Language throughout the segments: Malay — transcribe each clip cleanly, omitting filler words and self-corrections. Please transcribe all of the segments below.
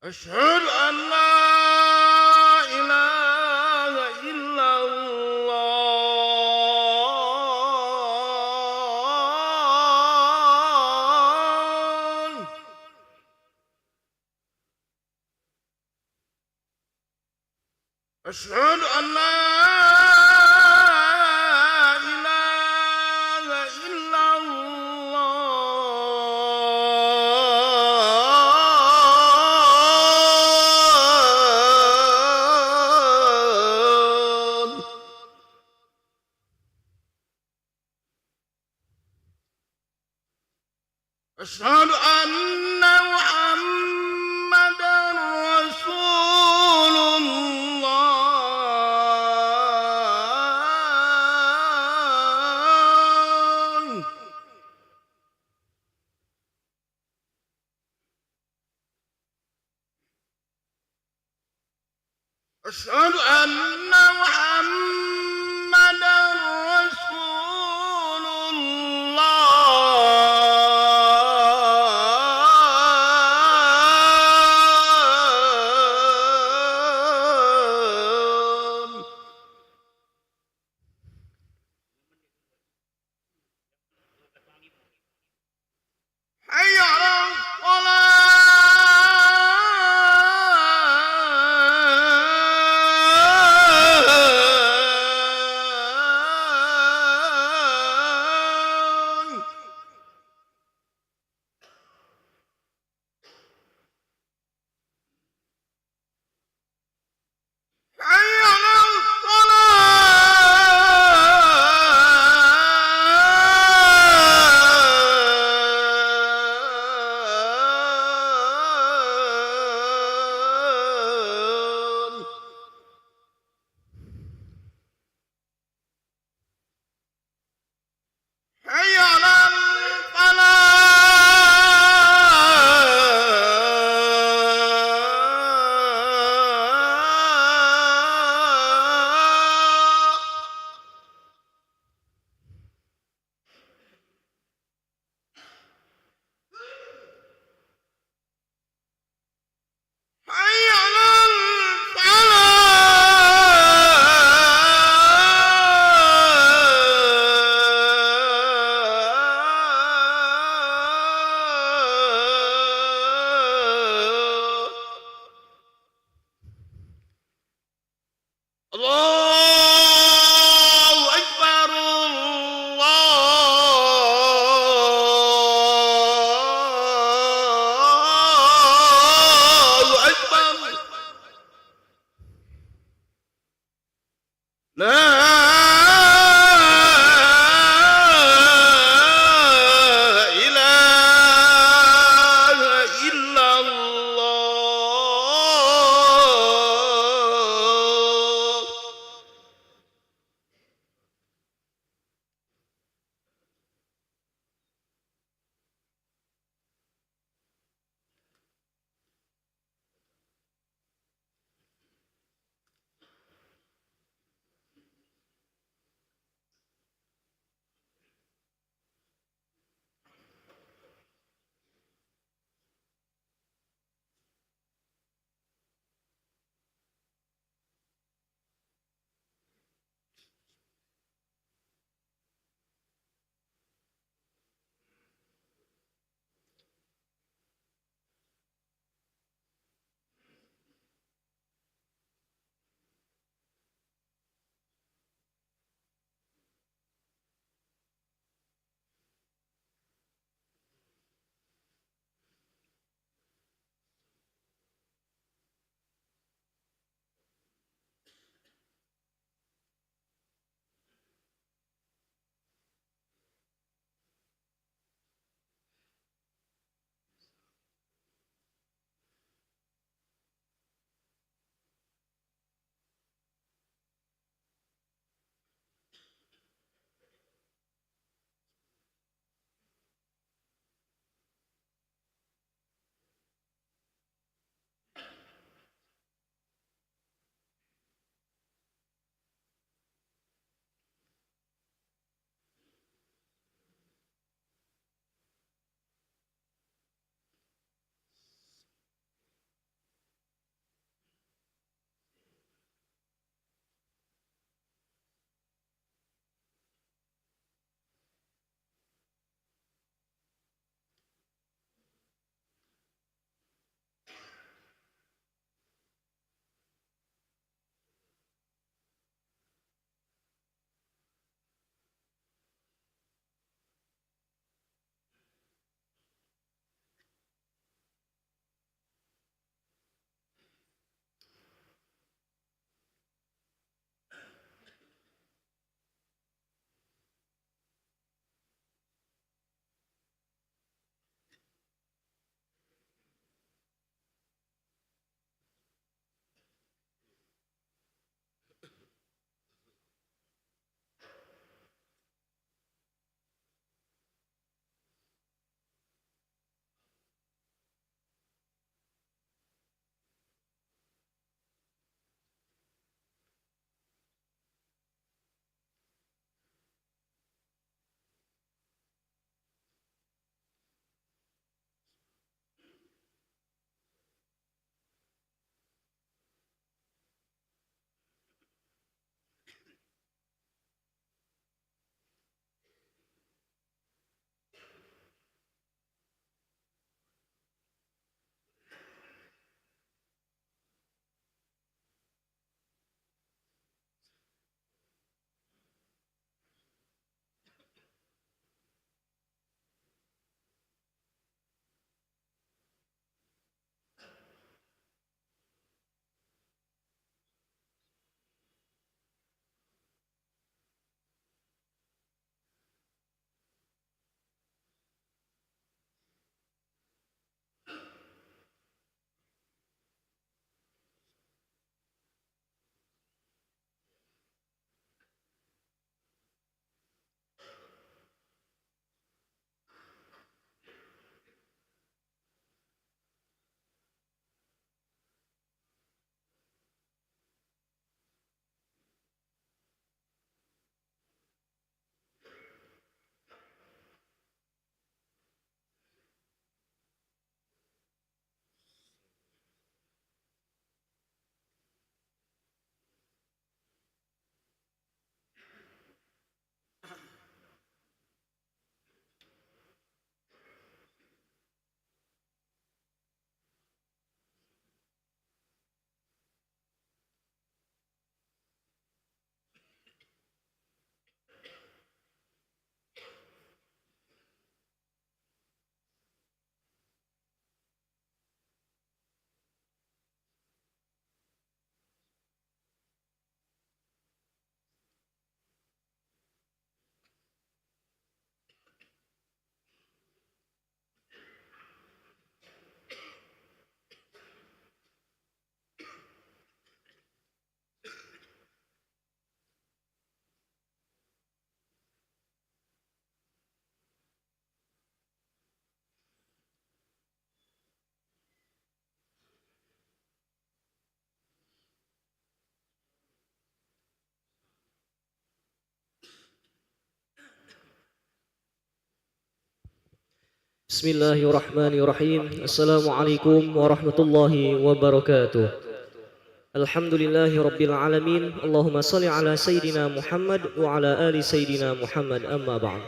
أشهد أن لا إله إلا الله. أشهد أن لا إله إلا الله. أشهد أن محمدا رسول الله. أشهد أن محمدا رسول الله. حي على الصلاة. Bismillahirrahmanirrahim. Assalamualaikum warahmatullahi wabarakatuh. Alhamdulillahi rabbil alamin. Allahumma salli ala Sayyidina Muhammad wa ala ali Sayyidina Muhammad, amma ba'd.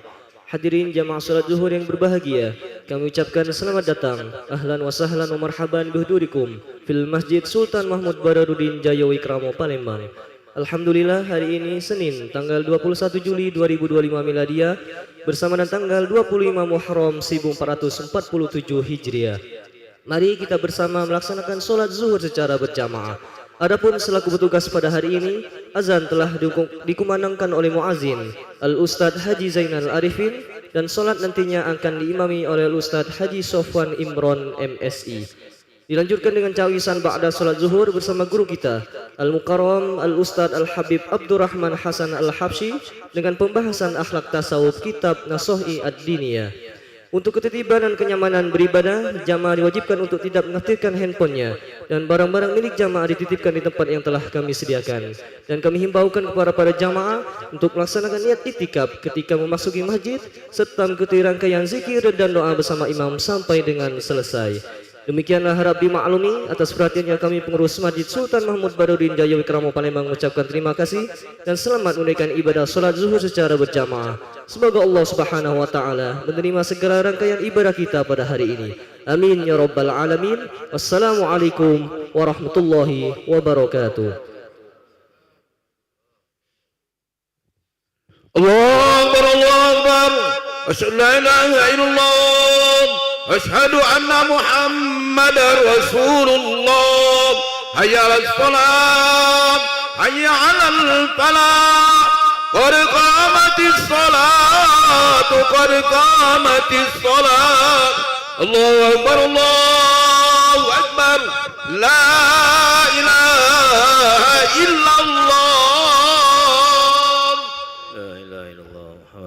Hadirin jamaah salat zuhur yang berbahagia, kami ucapkan selamat datang, ahlan wa sahlan wa marhaban bihudurikum fil Masjid Sultan Mahmud Badarudin Jaya Wikramo Palembang. Alhamdulillah, hari ini Senin tanggal 21 Juli 2025 Miladiah bersama dengan tanggal 25 Muharram 1447 Hijriah. Mari kita bersama melaksanakan solat zuhur secara berjamaah. Adapun selaku petugas pada hari ini, azan telah dikumandangkan oleh muazin Al-Ustadz Haji Zainal Arifin, dan solat nantinya akan diimami oleh Al-Ustadz Haji Sofwan Imron MSI. Dilanjutkan dengan cawisan ba'da salat zuhur bersama guru kita Al-Mukarram Al-Ustadz Al-Habib Abdurrahman Hasan Al-Habsyi dengan pembahasan akhlak tasawuf kitab Nasohi Ad-Diniyah. Untuk ketertiban dan kenyamanan beribadah, jamaah diwajibkan untuk tidak mengaktifkan handphonenya dan barang-barang milik jamaah dititipkan di tempat yang telah kami sediakan. Dan kami himbaukan kepada para jamaah untuk melaksanakan niat iktikaf ketika memasuki masjid serta mengikuti rangkaian zikir dan doa bersama imam sampai dengan selesai. Demikianlah harap dimaklumi. Atas perhatiannya kami pengurus Masjid Sultan Mahmud Badarudin Jaya Wikramo Palembang mengucapkan terima kasih dan selamat menunaikan ibadah salat zuhur secara berjamaah. Semoga Allah Subhanahu wa taala menerima segala rangkaian ibadah kita pada hari ini. Amin ya rabbal alamin. Wassalamualaikum warahmatullahi wabarakatuh. Allahu Akbar, Allahu Akbar. Asyhadu an la ilaha illallah. Asyhadu anna Muhammadar Rasulullah. Hayya 'alas shalah, hayya 'alal falah. Qad qamatis salat, qad qamatis salat. Allahu Akbar, Allahu Akbar. La ilaha illallah.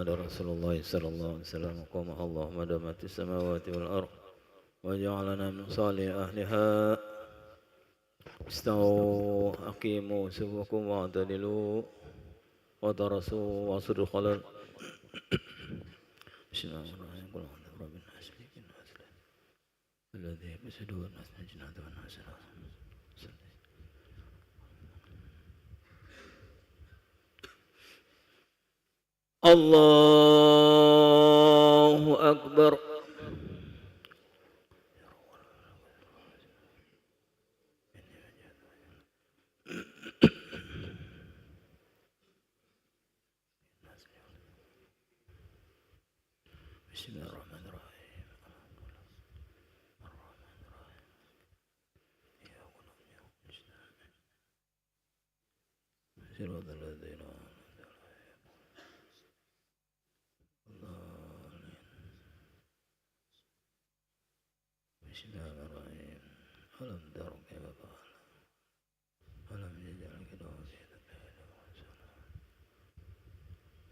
Rasulullah sallallahu alaihi wasallam qama Allahumma damatis samawati wal ardh waj'alna min salih ahliha istawu aqimu sufukum wa'tadilu wa tarasu wa sudul khalal. Bismillahirrahmanirrahim. Qul a'udzu birabbin nas malikin nas alladzi yasudun nas najnatu wan nas. Allahu Akbar. Bismillahirrahmanirrahim. Bismillahirrahmanirrahim. Alam tara kaifa fa'ala. Alam yaj'al kaidahu fi tadbir.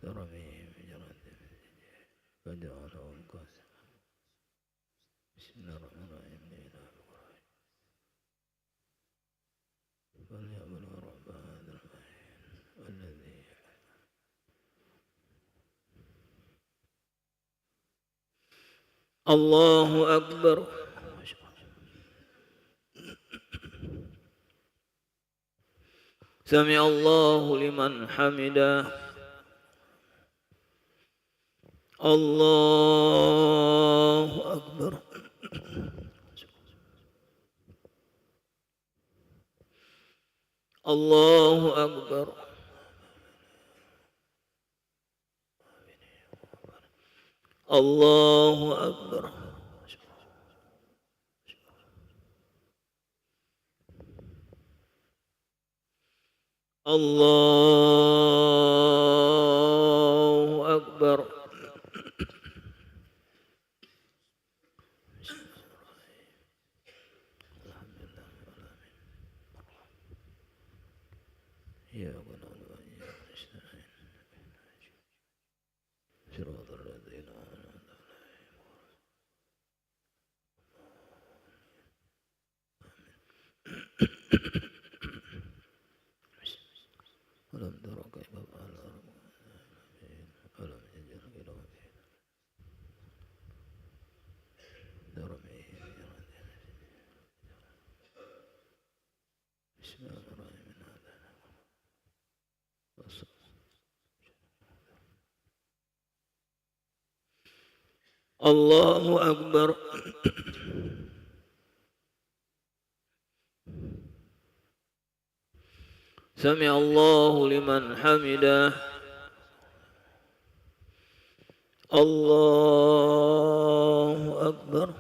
Tarmihim bijaratin faj'alahum qasam. Bismillahirrahmanirrahim. فليعبدوا رب هذا البيت الذي الله أكبر. سمع الله لمن حمده. الله أكبر. الله أكبر. الله أكبر. الله أكبر. Alam Allahu Akbar. Sami Allahu liman hamidah. Allahu Akbar.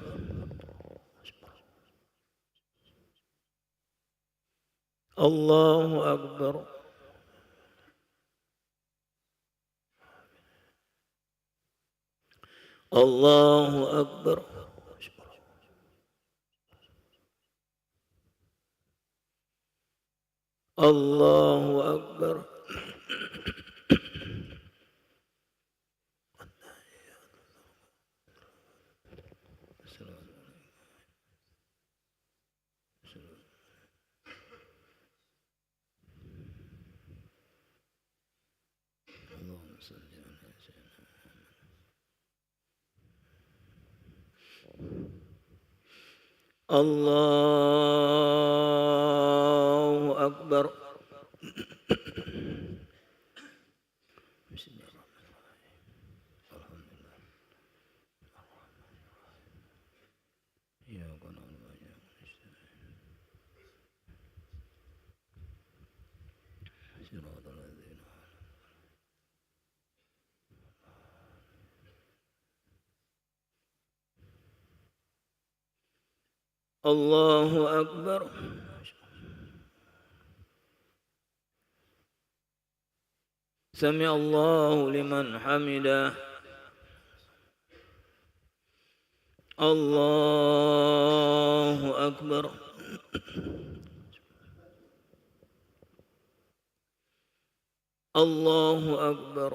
Allahu Akbar. Allahu Akbar. Allahu Akbar. Allahu Akbar. Allahu Akbar. Sami Allahu liman hamidah. Allahu Akbar. Allahu Akbar.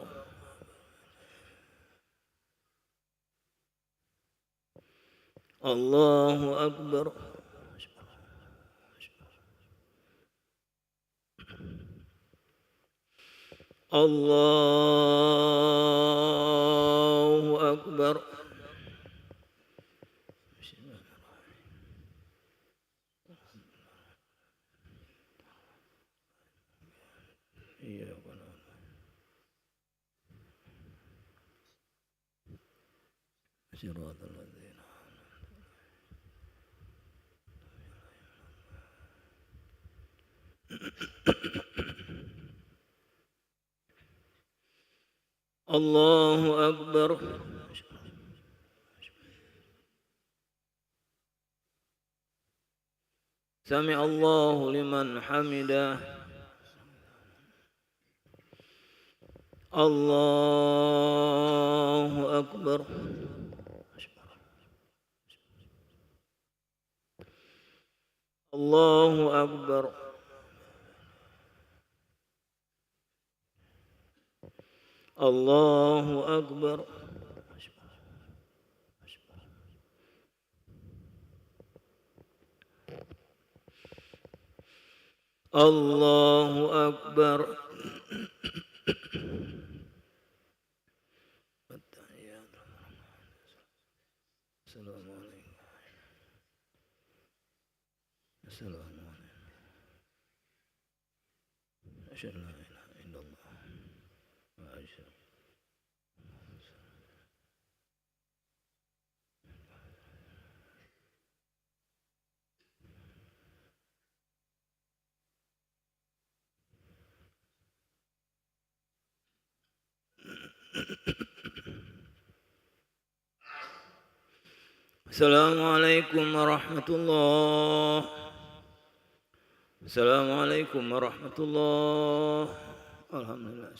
Allahu Akbar. Allahu Akbar. Allahu Akbar. Sami Allahu liman hamidah. Allahu Akbar. Allahu Akbar. Allahu Akbar. Allahu Akbar. Assalamualaikum warahmatullah. Assalamualaikum warahmatullah. Alhamdulillah.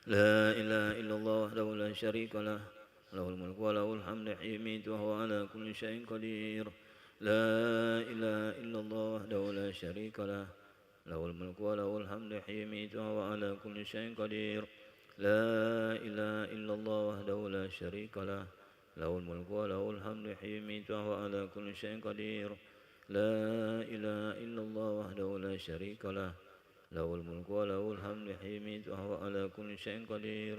La ilaha illallah wahdahu la syarika lah. Lahul mulku wa lahul hamdu yumiitu wa huwa ala kulli syai'in qadir. La ilaha illallah wahdahu la syarika lah. Lahul mulku wa lahul hamdu yumiitu wa huwa ala kulli syai'in qadir. La ilaha illallah wahdahu la syarika lah. Lahul mulku wa lahul hamdu yumiitu wa huwa ala kulli syai'in qadir. La ilaha illallah wahdahu la syarika lah. Lahul mulku wa lahul hamdu yumiitu wa huwa ala kulli syai'in qadir.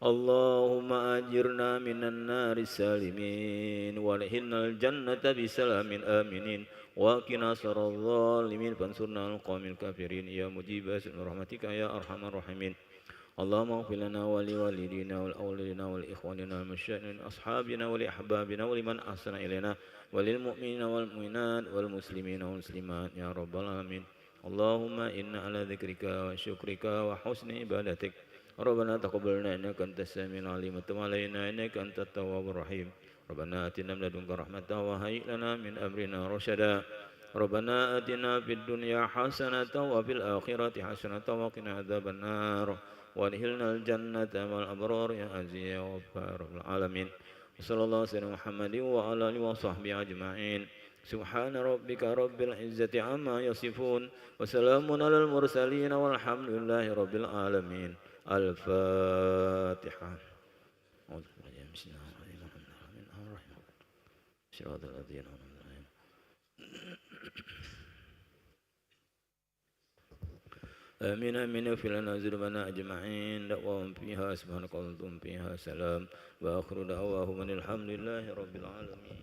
اللهم أجرنا من النار السالمين وادخلنا الجنة بسلام آمنين وقنا شر الظالمين فانصرنا على القوم الكافرين يا مجيب رحمتك يا أرحم الراحمين اللهم اغفر لنا ولوالدينا والأولادنا والإخواننا والمشايخنا وأصحابنا ولأحبابنا ولمن أحسن إلينا وللمؤمنين والمؤمنات والمسلمين والمسلمات يا رب العالمين اللهم إنا على ذكرك وشكرك وحسن عبادتك ربنا تقبلنا إنك أنت السميع العليم وتب علينا إنك أنت التواب الرحيم ربنا آتنا من لدنك رحمة وهيئ لنا من أمرنا رشدا ربنا آتنا في الدنيا حسنة وفي الآخرة حسنة وقنا عذاب النار وادخلنا الجنة مع الأبرار يا عزيز يا غفار رب العالمين وصلى الله على محمد وعلى آله وصحبه أجمعين سبحان ربك رب العزة عما يصفون وسلام على المرسلين والحمد لله رب العالمين الفاتحة بسم الله الرحمن الرحيم صراط الذين أنعمت عليهم آمين آمين اغفر لنا ذنوبنا أجمعين دعواهم فيها سبحانك اللهم فيها سلام وآخر دعواهم أن الحمد لله رب العالمين.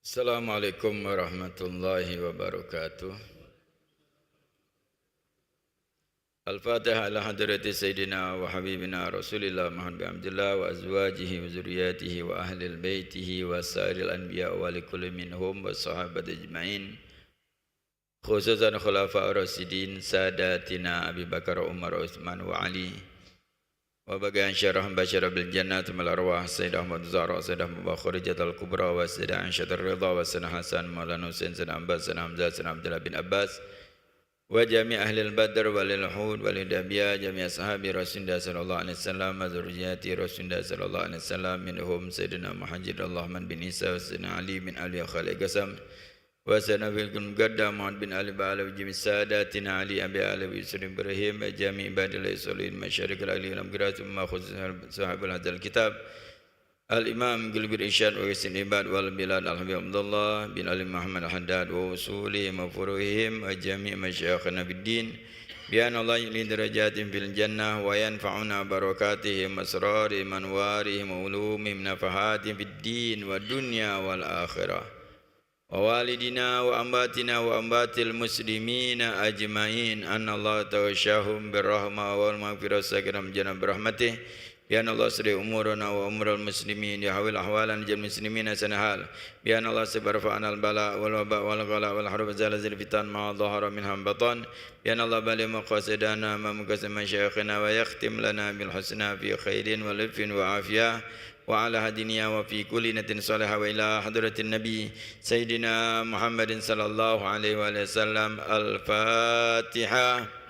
Assalamualaikum warahmatullahi wabarakatuh. Al-Fatihah ala hadrati Sayyidina wa Habibina Rasulillah Muhammad bin Abdullah wa azwajihi wa zuriyatihi wa ahlil baitihi wa sairil anbiya wa likulli minhum wa sahabat ajma'in, khususan khulafa ar-rasidin sadatina Abi Bakar, Umar, Utsman wa Ali, wa bagian syarah basyara bil jannat mal arwah Sayyidah Ahmad Zahra, Sayyidah Mubakharijatul Kubra wa Sayyidah Aisyah Ridha wa Sayyidina Hasan Maulana Husain, Sayyidina Abbas, Sayyidina Hamzah, Sayyidina Abdullah bin Abbas wa jami' ahli al-badr wal uhud wal hudabiyah, jami' ashabi Rasulullah sallallahu alaihi wasallam wa zurriyyati Rasulullah sallallahu alaihi wasallam, minhum Sayyidina Muhammad Rahman bin Isa wa Sayyidina Ali bin Ali Khalid Qasam wa Sayyidina Wilgun Gadda Muhammad bin Ali Ba'ala wa jami' sadatina Ali Abi Ali wa Yusuf Ibrahim wa jami' ibadillahi salihin masyariq al-ali wal amghirat ma khususan sahabul hadzal kitab Al-Imam Gilbir Isyad wa Yasin Ibad wal Bilad Al-Habib Abdullah bin Ali Muhammad Al-Haddad wa usulihim wa furuhihim wa jami' masyayikhina bid-din bi anna Allah yuli darajatin fil jannah wa yanfa'una barakatihim asrarihim anwarihim wa ulumihim nafahatin fid din wa dunya wal akhirah wa walidina wa ambatina wa ambatil muslimina ajma'in anna Allah tawashahum birrahmah wal maghfirah sakinam janab rahmatih. Ya Allah sri umurana wa umral muslimin ya hawil ahwalan jal muslimin sanahal bi anna Allah sabarfa'ana al bala wal waba wal ghala wal harb zalzal fitan ma dhahara minha batan bi anna Allah bali maqasidana ma muqasim masyayikhina wa yakhtim lana bil husna fi khairin wa lifin wa afiyah wa ala hadinya wa fi kulli natin salihah wa ila hadratin nabi sayyidina Muhammadin sallallahu alaihi wa sallam. Al-Fatihah.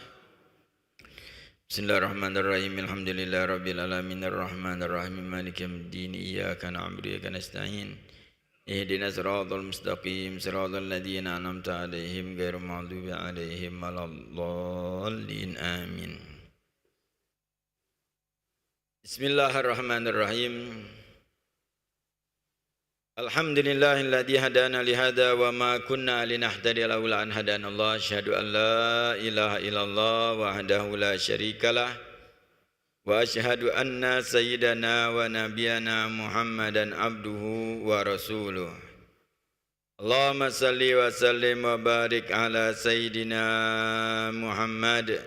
Bismillahirrahmanirrahim. Alhamdulillahi rabbil alamin arrahmanirrahim maliki yaumiddin iyyaka na'budu wa iyyaka nasta'in ihdinas siratal mustaqim siratal ladzina an'amta 'alaihim ghairil maghdubi 'alaihim waladdallin amin. Bismillahirrahmanirrahim. Alhamdulillahilladzi hadana li hada wa ma kunna linahtadiya laula an hadanallah. Asyhadu an la ilaha illallah wahdahu la syarikalah wa asyhadu anna sayyidana wa nabiyana Muhammadan abduhu wa rasuluh. Allahumma salli wa sallim wa barik ala sayyidina Muhammad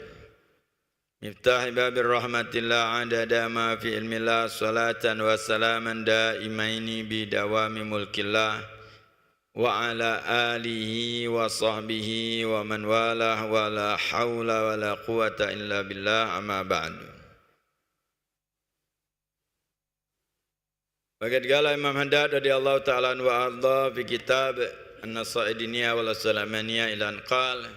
Miftah babir rahmatillah adada ma fi ilmillah salatan wa salaman daimaini bi dawami mulkillah wa ala alihi wa sahbihi wa man walah wa la hawla wa la quwata illa billah amma ba'du. Bagaikan Imam Haddad radhiyallahu ta'ala wa arda fi kitab An-Nasaidiniyah wal Salamaniyah ila an qala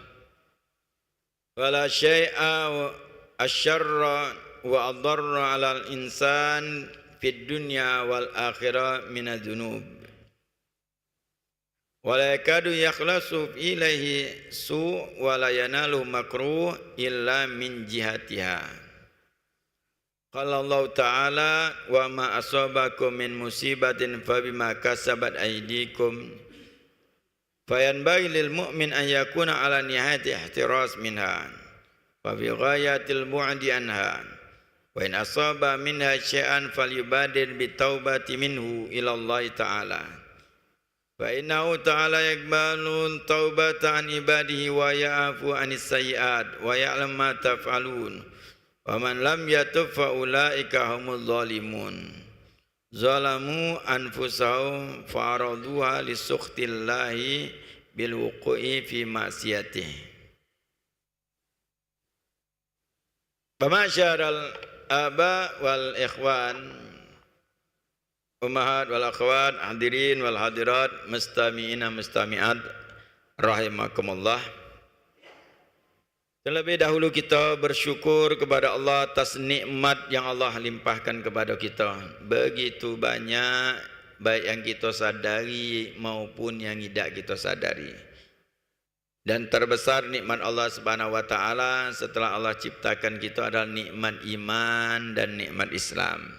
wala syai'a asyarra wa adarra 'alal insan fid dunya wal akhirah minadz dzunub wa la yakadu yakhlasu ilaihi su wa la yanalu makruh illa min jihatiha. Qala Allah ta'ala wa ma asabakum min musibatin fa bima kasabat aydikum fayanbaghi lil mu'min an yakuna 'ala nihayati ihtiras minha wa fi ghayatil bu'di anha wa in asaba minha syai'an falyubadir bitaubati minhu ila Allah ta'ala fa innahu ta'ala yaqbalu taubata an ibadihi wa ya'fu anis sayyi'at wa ya'lam ma taf'alun wa man lam yatub fa ulaika humul zalimun zalamu anfusahum fa'araduha li sukhtillahi bil wuqu'i fi ma'siyatihi. Pemasyarul aba wal ikhwan, ummahat wal akhwat, hadirin wal hadirat, mustami'ina mustami'at rahimakumullah. Terlebih dahulu kita bersyukur kepada Allah atas nikmat yang Allah limpahkan kepada kita. Begitu banyak, baik yang kita sadari maupun yang tidak kita sadari. Dan terbesar nikmat Allah Subhanahu wa taala setelah Allah ciptakan kita adalah nikmat iman dan nikmat Islam.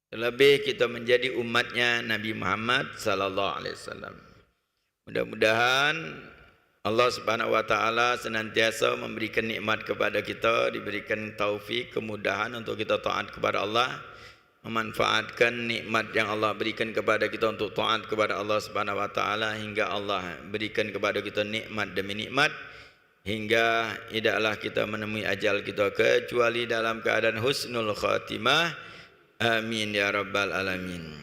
Terlebih kita menjadi umatnya Nabi Muhammad sallallahu alaihi wasallam. Mudah-mudahan Allah Subhanahu wa taala senantiasa memberikan nikmat kepada kita, diberikan taufik, kemudahan untuk kita taat kepada Allah memanfaatkan nikmat yang Allah berikan kepada kita untuk taat kepada Allah Subhanahu wa taala hingga Allah berikan kepada kita nikmat demi nikmat hingga tidaklah kita menemui ajal kita kecuali dalam keadaan husnul khatimah. Amin ya rabbal alamin.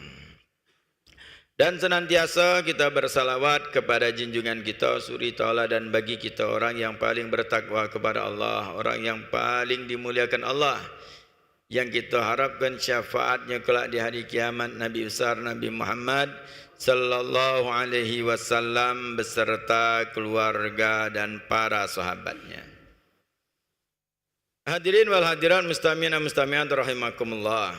Dan senantiasa kita bersalawat kepada junjungan kita suri tauladan bagi kita orang yang paling bertakwa kepada Allah, orang yang paling dimuliakan Allah, yang kita harapkan syafaatnya kelak di hari kiamat, Nabi besar Nabi Muhammad sallallahu alaihi wasallam beserta keluarga dan para sahabatnya. Hadirin wal hadirat mustami'in dan mustami'at rahimakumullah.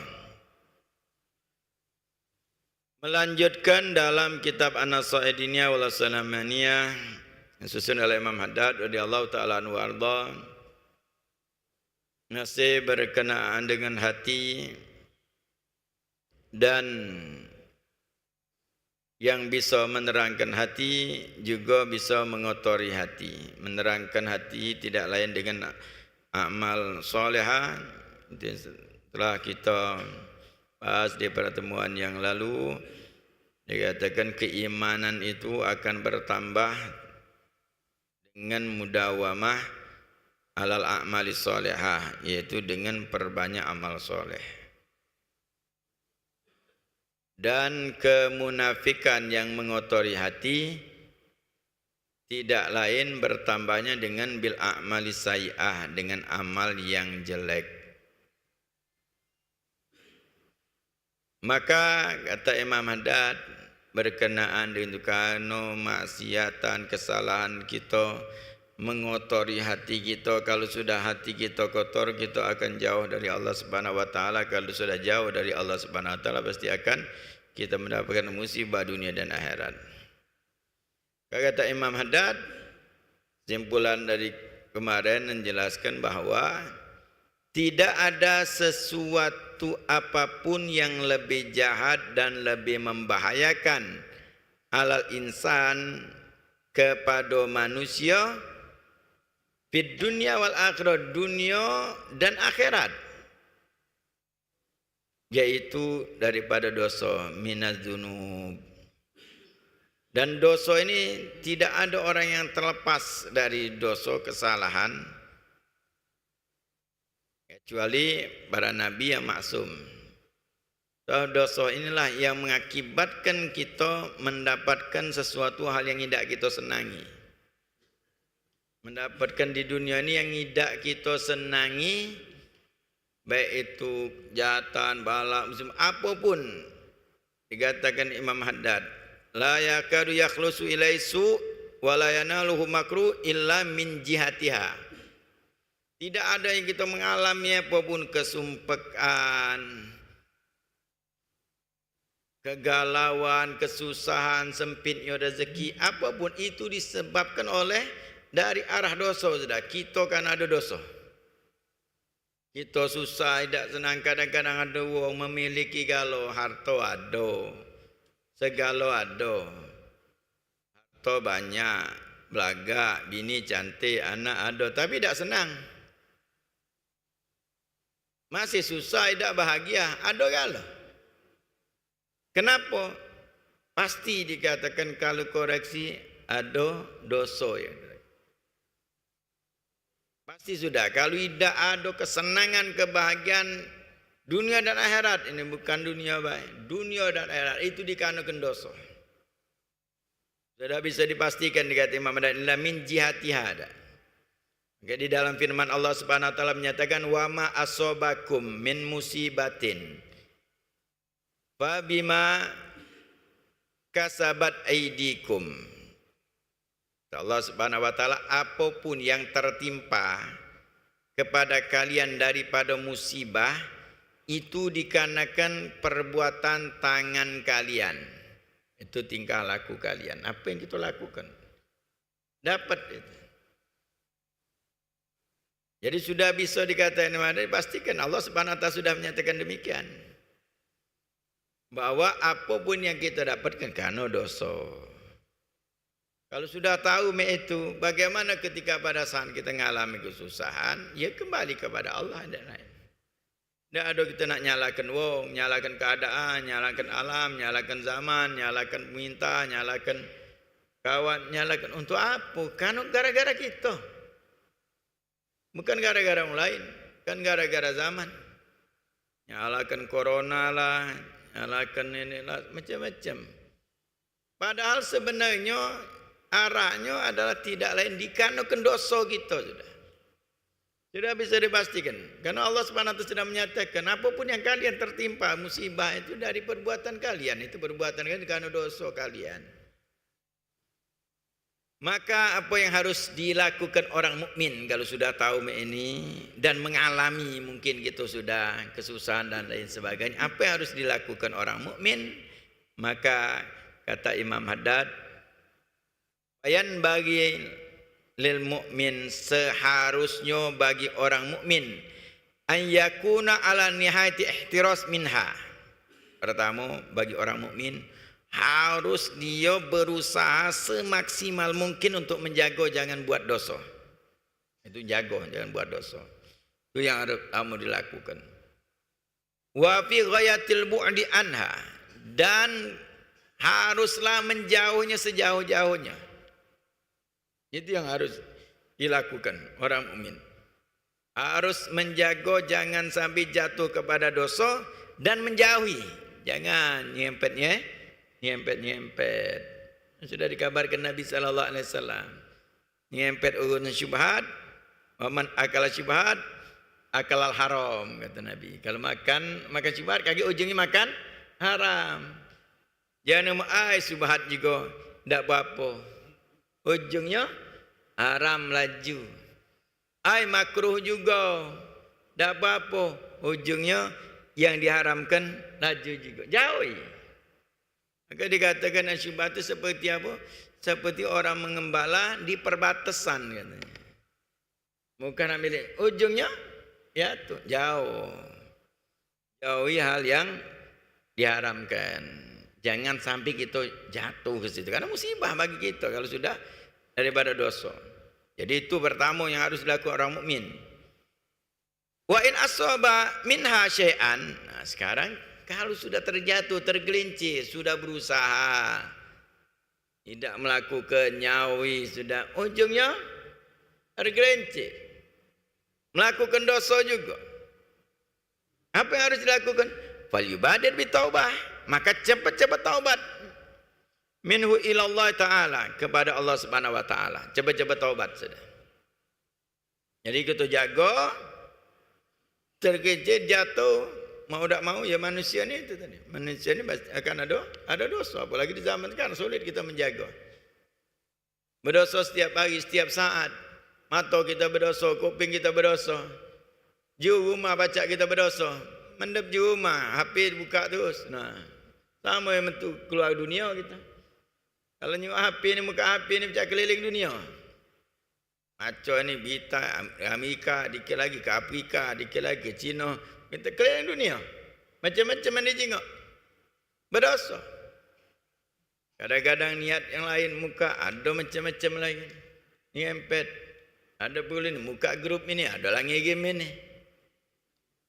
Melanjutkan dalam kitab An-Nasaidiniyah wal Salamaniyah yang disusun oleh Imam Haddad radhiyallahu taala anhu warda, masih berkenaan dengan hati dan yang bisa menerangkan hati juga bisa mengotori hati. Menerangkan hati tidak lain dengan amal solehah. Setelah kita bahas di pertemuan yang lalu, dikatakan keimanan itu akan bertambah dengan mudawamah alal a'mali solehah, yaitu dengan perbanyak amal soleh. Dan kemunafikan yang mengotori hati tidak lain bertambahnya dengan bil a'mali sayyi'ah, dengan amal yang jelek. Maka kata Imam Haddad berkenaan dengan kano maksiatan kesalahan kita mengotori hati kita. Kalau sudah hati kita kotor, kita akan jauh dari Allah Subhanahu wa taala. Kalau sudah jauh dari Allah Subhanahu wa taala, pasti akan kita mendapatkan musibah dunia dan akhirat. Kata Imam Haddad, simpulan dari kemarin menjelaskan bahwa tidak ada sesuatu apapun yang lebih jahat dan lebih membahayakan alal insan kepada manusia fid dunya wal akhirat, dunia dan akhirat, yaitu daripada dosa minaz dzunub. Dan dosa ini tidak ada orang yang terlepas dari dosa kesalahan kecuali para nabi yang maksum. Dosa inilah yang mengakibatkan kita mendapatkan sesuatu hal yang tidak kita senangi. Mendapatkan di dunia ini yang tidak kita senangi, baik itu kejahatan, bala, musim apapun. Dikatakan Imam Haddad, la yakadu yakhlusu ilaisu wa la yanaluhu makruh illa min jihatiha. Tidak ada yang kita mengalami apapun kesumpekan, kegalauan, kesusahan, sempitnya rezeki, apapun itu disebabkan oleh dari arah dosa. Sudah kita kan ada dosa. Kita susah, tidak senang, kadang-kadang ada orang memiliki galau, harta ada, segala ada, harta banyak, belaga, bini cantik, anak ada, tapi tidak senang. Masih susah, tidak bahagia, ada galau. Kenapa? Pasti dikatakan kalau koreksi ada dosa ya. Pasti sudah. Kalau tidak ada kesenangan, kebahagiaan dunia dan akhirat, ini bukan dunia baik, dunia dan akhirat itu dikarenakan dosa. Sudah bisa dipastikan dikata Imam Haddad, illa min jihatiha. Maka di dalam firman Allah Subhanahu wa taala menyatakan wa ma asobakum min musibatin fa bima kasabat aidikum. Allah Subhanahu wa taala, apapun yang tertimpa kepada kalian daripada musibah itu dikarenakan perbuatan tangan kalian. Itu tingkah laku kalian. Apa yang kita lakukan? Dapat itu. Jadi sudah bisa dikatakan, pastikan Allah Subhanahu wa taala sudah menyatakan demikian. Bahwa apapun yang kita dapatkan karena dosa. Kalau sudah tahu itu, bagaimana ketika pada saat kita mengalami kesusahan, ya kembali kepada Allah dan lain. Tidak ada kita nak nyalakan wong, nyalakan keadaan, nyalakan alam, nyalakan zaman, nyalakan peminta, nyalakan kawan, nyalakan untuk apa? Kan gara-gara kita. Bukan gara-gara orang lain, kan gara-gara zaman. Nyalakan corona lah, nyalakan ini lah, macam-macam. Padahal sebenarnya arahnya adalah tidak lain dikarenakan dosa kita sudah. Sudah bisa dipastikan. Karena Allah Subhanahu wa taala sudah menyatakan apapun yang kalian tertimpa musibah itu dari perbuatan kalian, itu perbuatan kalian karena dosa kalian. Maka apa yang harus dilakukan orang mukmin kalau sudah tahu ini dan mengalami mungkin gitu sudah kesusahan dan lain sebagainya, apa yang harus dilakukan orang mukmin? Maka kata Imam Haddad, bayan bagi lil mukmin, seharusnya bagi orang mukmin an yakuna ala nihayati ihtiras minha. Pertama, bagi orang mukmin harus dia berusaha semaksimal mungkin untuk menjaga jangan buat dosa. Itu jaga jangan buat dosa. Itu yang harus kamu dilakukan. Wa fi ghayatil bu'di anha, dan haruslah menjauhnya sejauh-jauhnya. Itu yang harus dilakukan orang mukmin. Harus menjaga jangan sampai jatuh kepada dosa dan menjauhi. Jangan nyempet. Sudah dikabarkan Nabi sallallahu alaihi wasallam. Nyempet urusan syubhat, waman akala syubhat akalal haram, kata Nabi. Kalau makan syubhat kaki ujungnya makan haram. Jangan syubhat juga ndak apa-apa. Ujungnya haram laju. Makruh juga tak apa-apa. Ujungnya yang diharamkan laju juga. Jauhi. Maka dikatakan syubhat itu seperti apa? Seperti orang mengembala di perbatasan katanya. Bukan ambil ujungnya ya tuh jauh. Jauhi hal yang diharamkan. Jangan sampai kita jatuh ke situ. Karena musibah bagi kita kalau sudah daripada dosa. Jadi itu pertama yang harus dilakukan orang mukmin. Wa in asaba minha syai'an. Nah, sekarang kalau sudah terjatuh, tergelincir, sudah berusaha tidak melakukan nyawi, sudah ujungnya tergelincir. Melakukan dosa juga. Apa yang harus dilakukan? Falyubadir bitaubah. Maka cepat-cepat taubat. Minhu ilallah ta'ala, kepada Allah subhanahu wa ta'ala. Cepat-cepat taubat sudah. Jadi kita jaga, tergelincir, jatuh, mau tak mau ya manusia ni itu tadi. Manusia ni akan ada dosa. Apalagi di zaman sekarang sulit kita menjaga. Berdosa setiap hari, setiap saat. Mata kita berdosa, kuping kita berdosa. Juru rumah baca kita berdosa. Mendap juru rumah, HP buka terus. Nah, sama yang mentu keluar dunia kita. Kalau nyuruh HP ni, muka HP ni macam keliling dunia. Macam ni Bita, Amerika, dikit lagi ke Afrika, dikit lagi ke China. Kita keliling dunia. Macam-macam mana jengok. Berdosa. Kadang-kadang niat yang lain muka, ada macam-macam lagi. Ni empet. Ada pula ni, muka grup ini, ada lagi game ini.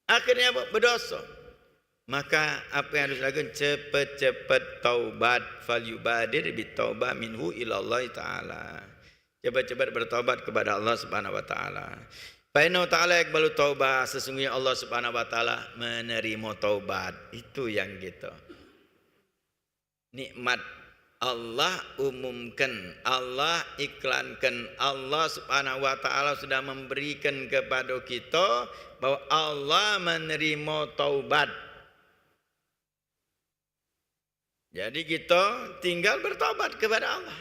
Akhirnya apa? Berdosa. Maka apa yang harus dilakukan? Cepat-cepat taubat. Falyubadir bitaubah minhu ilallah ta'ala. Cepat-cepat bertaubat kepada Allah subhanahu wa ta'ala. Fa inna ta'ala yakbalu taubah. Sesungguhnya Allah subhanahu wa ta'ala menerima taubat. Itu yang gitu. Nikmat Allah umumkan, Allah iklankan, Allah subhanahu wa ta'ala sudah memberikan kepada kita bahwa Allah menerima taubat. Jadi kita tinggal bertaubat kepada Allah.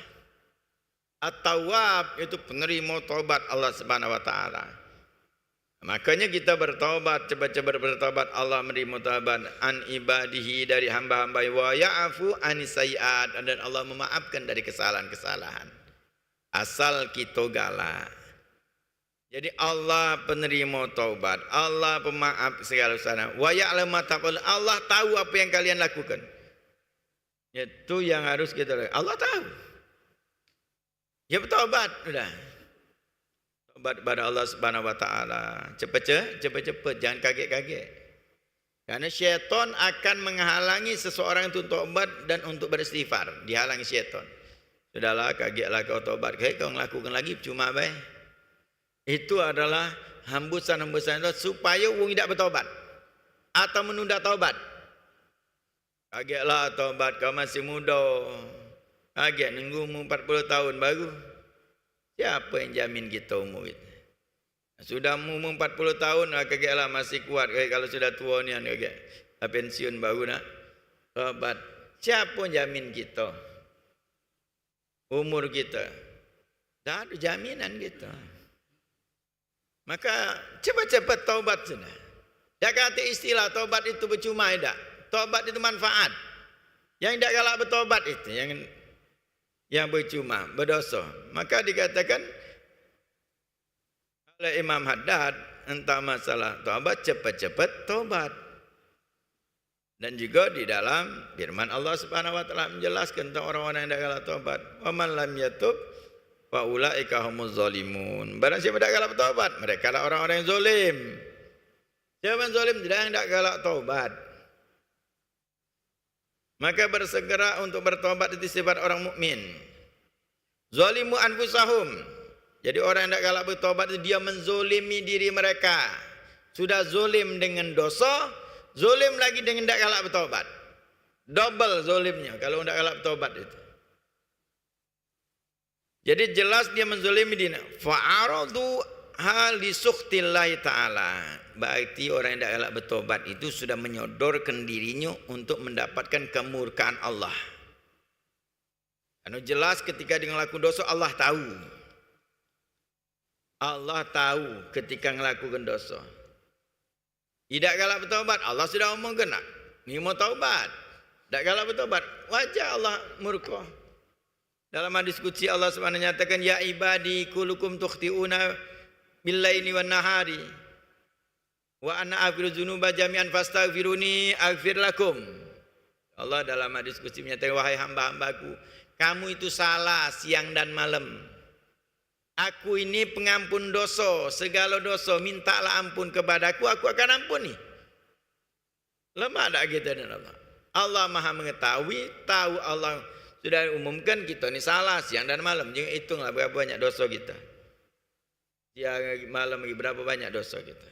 At-Tawwab itu penerima taubat Allah subhanahu wa ta'ala. Makanya kita bertaubat, cepat-cepat bertaubat. Allah menerima taubat an ibadihi, dari hamba-hamba, wa ya'fu anis sayiat, dan Allah memaafkan dari kesalahan-kesalahan. Asal kita galak. Jadi Allah penerima taubat, Allah pemaaf segala kesalahan. Wa ya'lamu ma taqul, Allah tahu apa yang kalian lakukan. Itu yang harus kita lakukan. Allah tahu. Ya bertaubat sudah. Taubat kepada Allah subhanahu wa ta'ala. Cepat-cepat, jangan kaget-kaget. Karena syaitan akan menghalangi seseorang itu tobat dan untuk beristighfar. Dihalangi syaitan. Sudahlah, kagetlah kau tobat. Kau melakukan lagi cuma baik. Itu adalah hembusan-hembusan itu supaya orang tidak bertobat atau menunda tobat. Kagetlah tobat, kau masih muda. Kaget nunggu 40 tahun baru. Siapa yang jamin kita umur itu? Sudah umur 40 tahun, kagetlah masih kuat. Kalau sudah tua ni, kaget. Pensiun baru nak tobat. Siapa yang jamin kita? Umur kita. Tak ada jaminan kita. Maka cepat-cepat taubat sudah. Jangan kata istilah taubat itu percuma tidak. Taubat itu manfaat. Yang tidak galak bertobat itu yang percuma, berdosa. Maka dikatakan oleh Imam Haddad tentang masalah taubat, cepat-cepat taubat. Dan juga di dalam firman Allah Subhanahu wa taala menjelaskan tentang orang-orang yang tidak galak taubat. Wa man lam yatub fa ulaika humuz zalimun. Barang siapa tidak galak bertobat, mereka adalah orang-orang yang zalim. Siapa yang zalim tidak galak taubat. Maka bersegera untuk bertobat itu sifat orang mukmin. Zalimu anfusahum. Jadi orang yang tidak galak bertobat itu dia menzolimi diri mereka. Sudah zolim dengan dosa, zolim lagi dengan tidak galak bertobat. Double zolimnya kalau tidak galak bertobat itu. Jadi jelas dia menzolimi diri. Fa'aradu hal li sukhtillahi ta'ala. Berarti orang yang tidak galak bertobat itu sudah menyodorkan dirinya untuk mendapatkan kemurkaan Allah. Karena jelas ketika dia melakukan dosa, Allah tahu. Allah tahu ketika melakukan dosa. Tidak galak bertobat, Allah sudah omongkan nak. Ni mau taubat. Tak galak bertobat, wajah Allah murka. Dalam hadis qudsi Allah Subhanahu nyatakan, ya ibadi kullukum tukhti'una billaili wan nahari. Wa ana aghfiru dzunuba jami'an fastaghfiruni aghfir lakum. Allah dalam hadis qudsi menyatakan, wahai hamba-hambaku, kamu itu salah siang dan malam. Aku ini pengampun dosa, segala dosa, mintalah ampun kepadaku, aku akan ampuni. Lemah tak kita dan Allah? Allah Maha mengetahui, tahu Allah sudah umumkan kita ini salah siang dan malam. Jangan hitunglah berapa banyak dosa kita. Siang malam lagi berapa banyak dosa kita.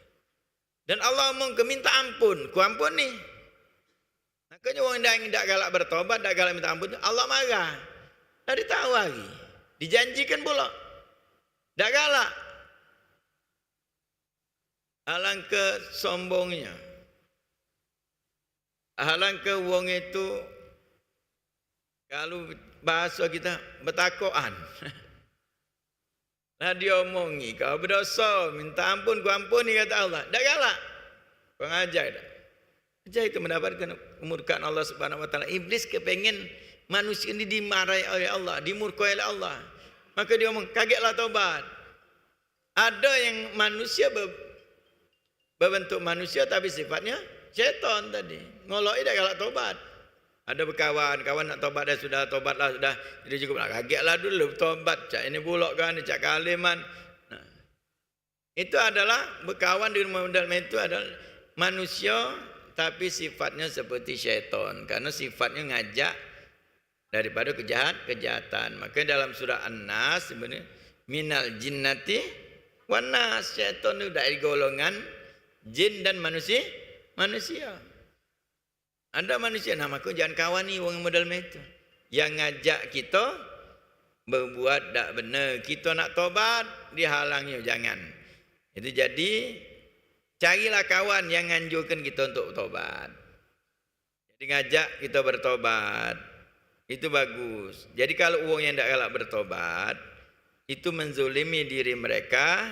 Dan Allah ngomong minta ampun, ku ampuni. Makanya orang yang tidak galak bertobat, tidak galak minta ampun, Allah marah. Tak ditahu lagi. Dijanjikan pula. Tak galak. Alangkah sombongnya. Alangkah wong itu kalau bahasa kita bertakoan. Lah dia omongi, kau berdosa, minta ampun, ku ampuni kata Allah. Tak galak. Kau ngajar tak? Ajar itu mendapatkan kemurkaan Allah Subhanahu wa taala. Iblis kepengen manusia ini dimarahi oleh Allah, dimurkai oleh Allah. Maka dia omong, kagetlah taubat. Ada yang manusia berbentuk manusia tapi sifatnya syaitan tadi. Ngoloi tak galak taubat. Ada berkawan, kawan nak tobat dah sudah, tobatlah sudah. Jadi cukup nak kagetlah dulu tobat. Cak ini bulok kan, cak kaliman. Nah, itu adalah berkawan di rumah dalam itu adalah manusia tapi sifatnya seperti syaitan. Karena sifatnya ngajak daripada kejahatan. Maka dalam surah An-Nas sebenarnya minal jinnati wan nas, syaitan itu dari golongan jin dan manusia. Ada manusia namaku jangan kawani orang model itu. Yang ngajak kita berbuat tak benar. Kita nak tobat, dihalangi jangan. Itu jadi carilah kawan yang nganjurkan kita untuk tobat. Jadi ngajak kita bertobat. Itu bagus. Jadi kalau orang yang tak galak bertobat, itu menzolimi diri mereka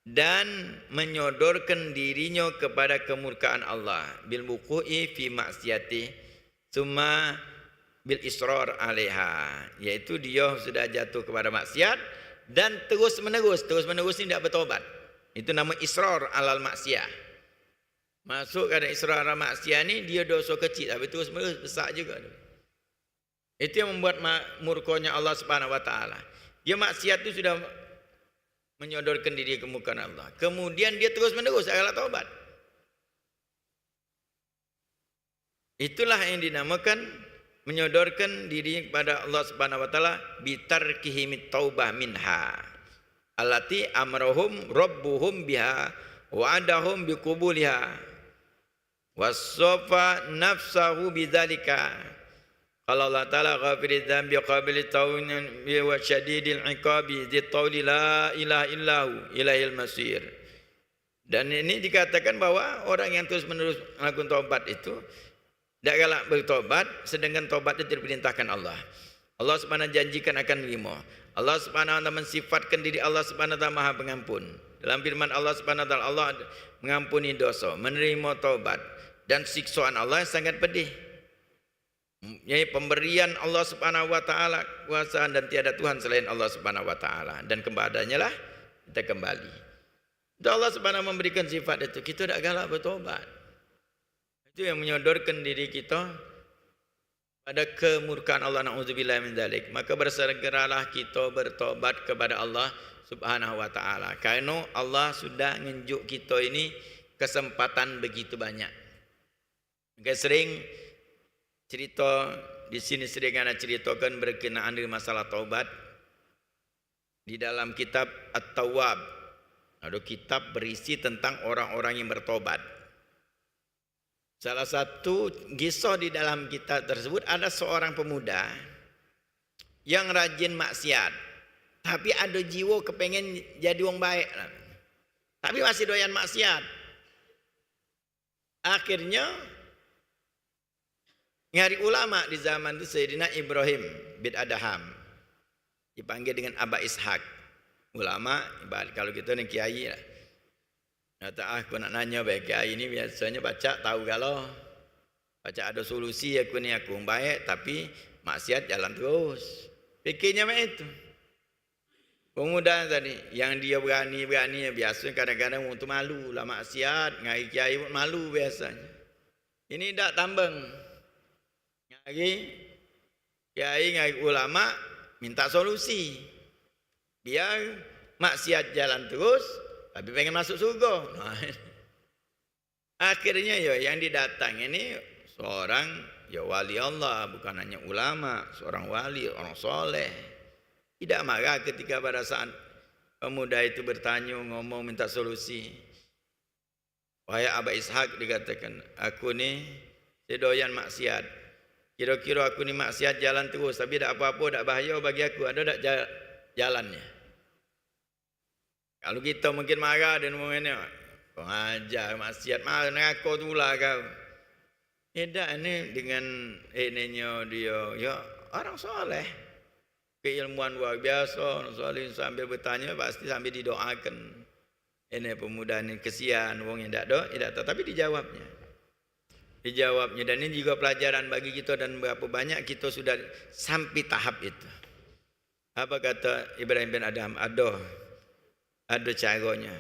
dan menyodorkan dirinya kepada kemurkaan Allah bil wuqu'i fi maksiati summa bil israr alaiha, yaitu dia sudah jatuh kepada maksiat dan terus menerus ini tidak bertobat. Itu nama israr alal maksiat. Masuk kepada israr alal maksiat ni dia dosa kecil tapi terus menerus besar juga. Itu yang membuat murkanya Allah Subhanahu wa taala. Dia maksiat itu sudah menyodorkan diri ke muka Allah. Kemudian dia terus menerus adalah taubat. Itulah yang dinamakan menyodorkan diri kepada Allah Subhanahu wa taala bitarkihim taubah minha allati amrahum rabbuhum biha wa adahum biqubuliha wasafa nafsahu bidzalika. Qala Allah taala ghafiriz dzambi qabilit tawbi wa syadidil iqabi dzitawli la ilaha illahu ilaihil masir. Dan ini dikatakan bahwa orang yang terus-menerus melakukan taubat itu tidak galak bertobat, sedangkan tobat itu diperintahkan Allah. Allah Subhanahu janjikan akan menerima. Allah Subhanahu wa taala mensifatkan diri Allah Subhanahu wa taala Maha Pengampun. Dalam firman Allah Subhanahu wa taala, Allah mengampuni dosa, menerima taubat, dan siksaan Allah yang sangat pedih. Yaitu pemberian Allah Subhanahu wa taala kuasa dan tiada Tuhan selain Allah Subhanahu wa taala, dan kepadanya lah kita kembali. Dan Allah Subhanahu memberikan sifat itu, kita tidak galak bertobat. Itu yang menyodorkan diri kita pada kemurkaan Allah, na'udzubillah min dzalik. Maka bersegeralah kita bertobat kepada Allah Subhanahu wa taala. Karena Allah sudah nunjuk kita ini kesempatan begitu banyak. Maka sering cerita di sini sering ana ceritakan berkenaan dengan masalah taubat di dalam kitab At-Tawwab. Ada kitab berisi tentang orang-orang yang bertobat. Salah satu kisah di dalam kitab tersebut ada seorang pemuda yang rajin maksiat, tapi ada jiwa kepengen jadi orang baik, tapi masih doyan maksiat. Akhirnya nyari ulama di zaman itu, Sayyidina Ibrahim bin Adham, dipanggil dengan Aba Ishaq. Ulama, kalau kita ni kiai lah. Kata aku nak nanya baik kiai ini biasanya baca tahu kalau baca ada solusi aku ni aku baik tapi maksiat jalan terus. Fikirnya macam itu. Pemuda tadi yang dia berani biasa kadang-kadang untuk malu lah maksiat, ngai kiai pun malu biasanya. Ini tak tambang. Ngai kiai ngai ulama minta solusi. Biar maksiat jalan terus tapi pengen masuk surga. Nah, akhirnya ya yang didatang ini seorang ya wali Allah, bukan hanya ulama, seorang wali, orang soleh. Tidak marah ketika pada saat pemuda itu bertanya, ngomong minta solusi. Wahai Aba Ishaq, dikatakan, aku ni sedoyan maksiat. Kira-kira aku ni maksiat jalan terus, tapi tak apa-apa, tak bahaya bagi aku. Ada tak jalannya? Kalau kita mungkin marah dan momennya, kau ajar maksiat marah neraka tu lah kau. Tak ni dengan ininya dia, ya orang soleh, keilmuan luar biasa, orang soleh sambil bertanya pasti sambil didoakan. Ini pemuda ni kesian, orang yang tidak tahu, tapi dijawabnya. Dan ini juga pelajaran bagi kita dan berapa banyak kita sudah sampai tahap itu. Apa kata Ibrahim bin Adham? Ada caranya.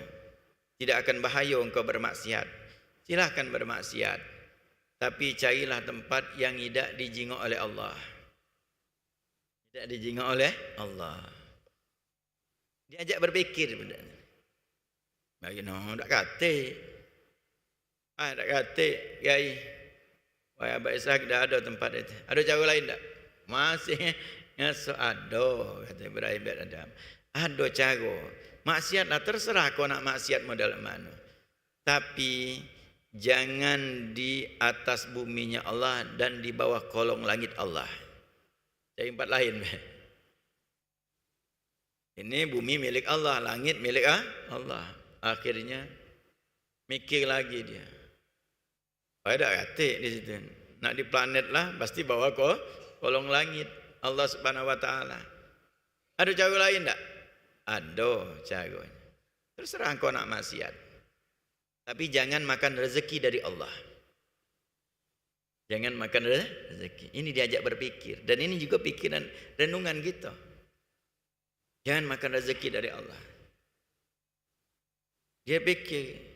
Tidak akan bahaya engkau bermaksiat. Silahkan bermaksiat. Tapi carilah tempat yang tidak dijingok oleh Allah. Tidak dijingok oleh Allah. Diajak berfikir benda ni. Bagi tak kata. Tak kata, kiai. Wahai Aba Ishaq, dah ada tempat itu. Ada cara lain tak? Masih ada, kata Ibrahim bin Adham. Ada cara. Maksiatlah, terserah kau nak maksiat model mana. Tapi jangan di atas buminya Allah dan di bawah kolong langit Allah. Jadi tempat lain. Ini bumi milik Allah, langit milik Allah. Akhirnya mikir lagi dia. Ada kata di situ. Nak di planet lah, pasti bawa kolong langit Allah Subhanahu wa taala. Ada cara lain tak? Ada caranya. Terserah kau nak maksiat. Tapi jangan makan rezeki dari Allah. Jangan makan rezeki. Ini diajak berpikir. Dan ini juga pikiran renungan kita. Jangan makan rezeki dari Allah. Dia pikir.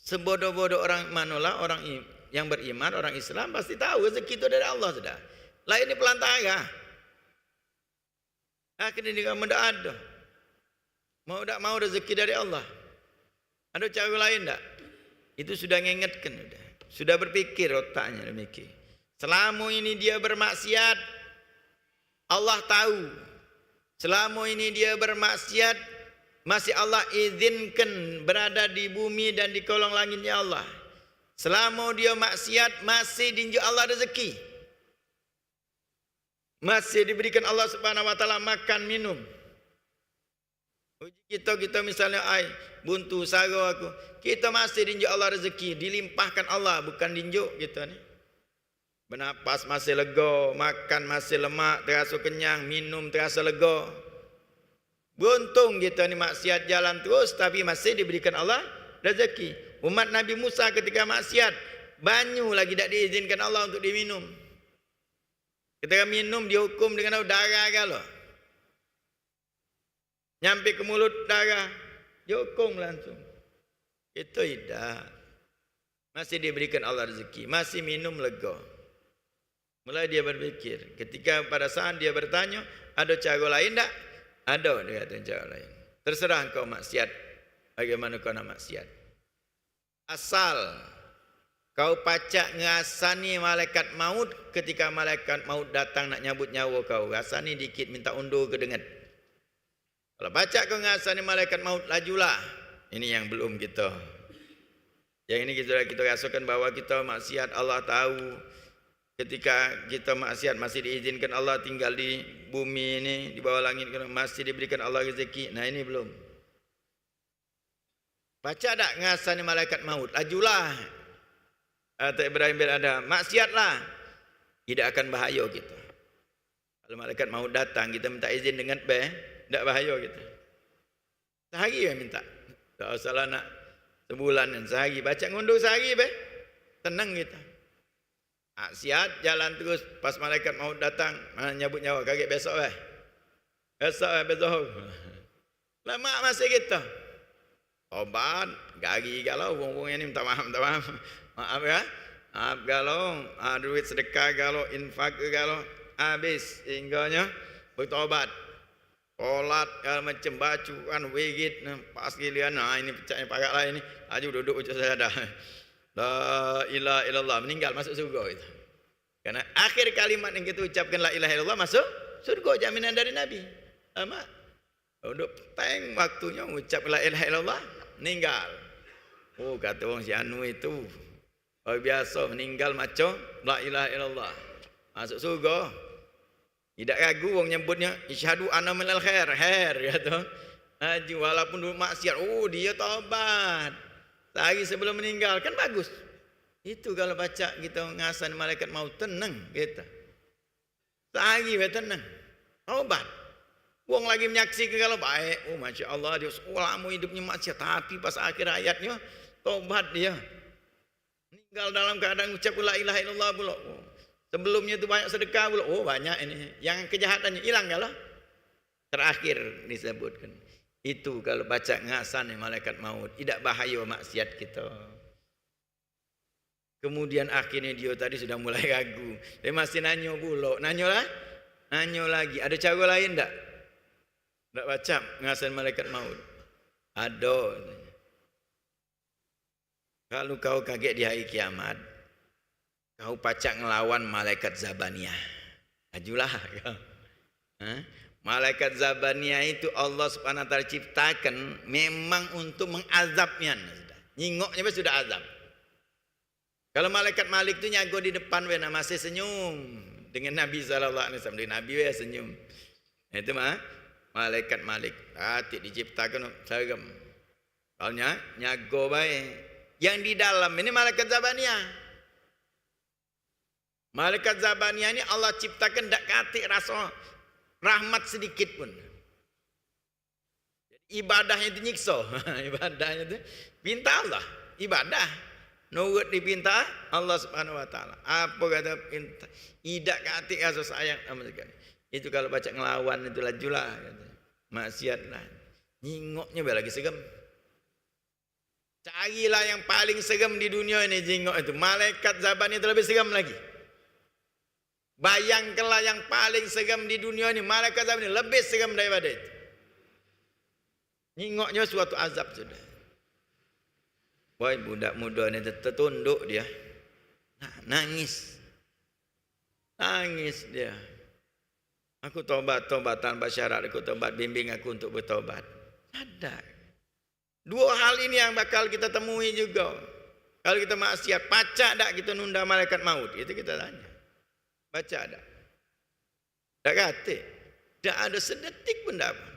Sebodoh-bodoh orang manalah orang yang beriman, orang Islam pasti tahu rezeki itu dari Allah sudah. Lah ini pelantara. Akhirnya dia tidak ada. Mau tak mau rezeki dari Allah. Ada cara lain tak? Itu sudah mengingatkan. Sudah berpikir otaknya demikian. Selama ini dia bermaksiat, Allah tahu. Selama ini dia bermaksiat, masih Allah izinkan berada di bumi dan di kolong langitnya Allah. Selama dia maksiat, masih dinjuk Allah rezeki. Masih diberikan Allah Subhanahu wa taala makan minum. Kita misalnya buntu saro aku, kita masih dinjuk Allah rezeki, dilimpahkan Allah, bukan dinjuk kita ni. Bernapas masih lega, makan masih lemak, terasa kenyang, minum terasa lega. Beruntung kita ni maksiat jalan terus tapi masih diberikan Allah rezeki. Umat Nabi Musa ketika maksiat, banyu lagi tak diizinkan Allah untuk diminum. Ketika minum dihukum dengan darah kalau. Nyampe ke mulut darah, dihukum langsung. Itu tidak. Masih diberikan Allah rezeki, masih minum lega. Mulai dia berpikir, ketika pada saat dia bertanya, ada cara lain tak? Ada, dia kata cara lain. Terserah kau maksiat, bagaimana kau nak maksiat. Asal kau pacak ngasani malaikat maut ketika malaikat maut datang nak nyabut nyawa kau. Rasani dikit, minta undur ke dengat. Kalau pacak kau ngasani malaikat maut, lajulah. Ini yang belum kita. Yang ini kita rasakan bahawa kita maksiat, Allah tahu. Ketika kita maksiat masih diizinkan Allah tinggal di bumi ini, di bawah langit, masih diberikan Allah rezeki. Nah ini belum. Baca tak ngasani malaikat maut, lajulah. Kata Ibrahim bin Adham, maksiatlah. Tidak akan bahaya kita. Kalau malaikat maut datang, kita minta izin dengan tidak bahaya kita. Sehari ya minta. Tak salah nak sebulan dan sehari. Baca ngunduh sehari tenang kita. Maksiat jalan terus, pas malaikat maut datang nyabut nyawa, kaget besok besok lama masih kita obat gagi galau wong ini minta maaf ya, maaf galau, duit sedekah galau, infak galau habis hingganya bertobat, sholat macam bacuan wigit pas giliran. Nah ini pecahnya pakat lah ini, aju duduk ucap saya dah. La ilaha illallah, meninggal masuk surga itu. Karena akhir kalimat yang kita ucapkan la ilaha illallah masuk surga, jaminan dari Nabi. Lama. Duduk peng waktunya ucap la ilaha illallah, meninggal. Oh kata orang si Anu itu, oh biasa meninggal macam la ilaha illallah, masuk surga. Tidak ragu orang nyebutnya isyhadu anna minal khair, kata. Aju walaupun dulu maksiat, oh dia taubat. Sehari sebelum meninggal, kan bagus. Itu kalau baca kita ngasan malaikat maut, tenang kita. Sehari tenang. Taubat. Wong lagi menyaksikan kalau baik. Oh Masya Allah, dia lama hidupnya maksiat. Tapi pas akhir hayatnya, taubat dia. Meninggal dalam keadaan ucap la ilaha illallah pula. Oh. Sebelumnya itu banyak sedekah pula. Oh banyak ini. Yang kejahatannya hilang kalau. Terakhir disebutkan. Itu kalau baca ngasan malaikat maut, tidak bahaya maksiat kita. Kemudian akhirnya dia tadi sudah mulai ragu. Dia masih nanya pula. Nanya lagi. Ada cara lain tak? Tak baca ngasan malaikat maut. Ada. Kalau kau kaget di hari kiamat, kau pacak ngelawan malaikat Zabaniyah. Ajulah kau. Malaikat Zabaniyah itu Allah Subhanahu wa taala ciptakan memang untuk mengazabnya. Nyingoknya sudah azab. Kalau malaikat Malik itu nyago di depan masih senyum dengan Nabi sallallahu alaihi wasallam. Nabi senyum. Itu malaikat Malik. Hati diciptakan serem. Soalnya nyago baik. Yang di dalam ini malaikat Zabaniyah. Malaikat Zabaniyah ini Allah ciptakan tak katik rasa rahmat sedikit pun. Ibadahnya itu nyiksa. Ibadahnya itu pinta Allah. Ibadah. Nurut dipinta Allah Subhanahu wa taala. Apa kata pinta? Tidak katik rasa sayang sama sekali. Itu kalau baca ngelawan itu lajulah kata. Maksiatlah. Nyingoknya lagi segem. Carilah yang paling segem di dunia ini jingok itu. Malaikat Zabaniyah itu lebih segem lagi. Bayangkanlah yang paling segam di dunia ini, malaikat azab ini lebih segam daripada itu. Nyingoknya suatu azab sudah. Boy budak muda ini tertunduk dia. nangis. Nangis dia. Aku tobat tanpa syarat, aku tobat, bimbing aku untuk bertobat. Ada. Dua hal ini yang bakal kita temui juga. Kalau kita maksiat, pacak tak kita nunda malaikat maut? Itu kita tanya. Baca tak? Tak kata. Tak ada sedetik pun tak apa.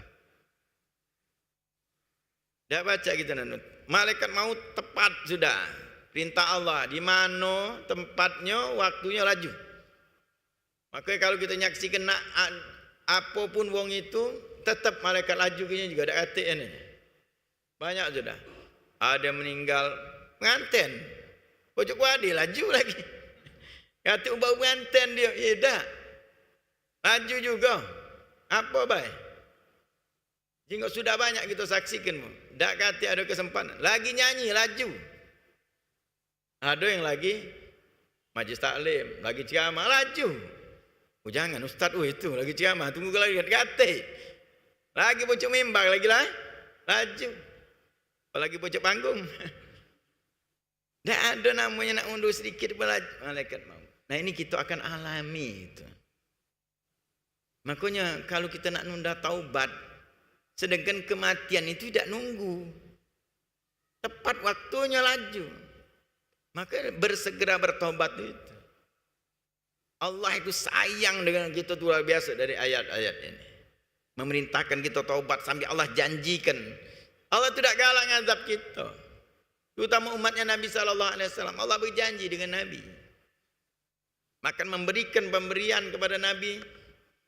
Tak baca kita nunda. Malaikat maut tepat sudah. Perintah Allah. Di mana tempatnya, waktunya laju. Makanya kalau kita nyaksikan apapun wong itu, tetap malaikat laju juga tak kata ini. Banyak sudah. Ada meninggal pengantin. Pojok wadi laju lagi. Kata ubah pengantin dia. Ya dah. Laju juga. Apa baik? Jika sudah banyak kita saksikan. Tak kata ada kesempatan. Lagi nyanyi laju. Ada yang lagi majlis taklim. Lagi ceramah laju. Oh jangan ustaz itu. Lagi ceramah. Tunggu lagi kata. Lagi pojok mimbar lagi lah. Laju. Apalagi pojok panggung. Tak ada namanya nak undur sedikit malaikat maut. Nah ini kita akan alami itu. Makanya kalau kita nak nunda taubat, sedangkan kematian itu tidak nunggu. Tepat waktunya laju. Maka bersegera bertobat itu. Allah itu sayang dengan kita luar biasa dari ayat-ayat ini. Memerintahkan kita taubat sampai Allah janjikan. Allah tidak galak ngazab kita. Terutama umatnya Nabi SAW. Allah berjanji dengan Nabi. Akan memberikan pemberian kepada Nabi.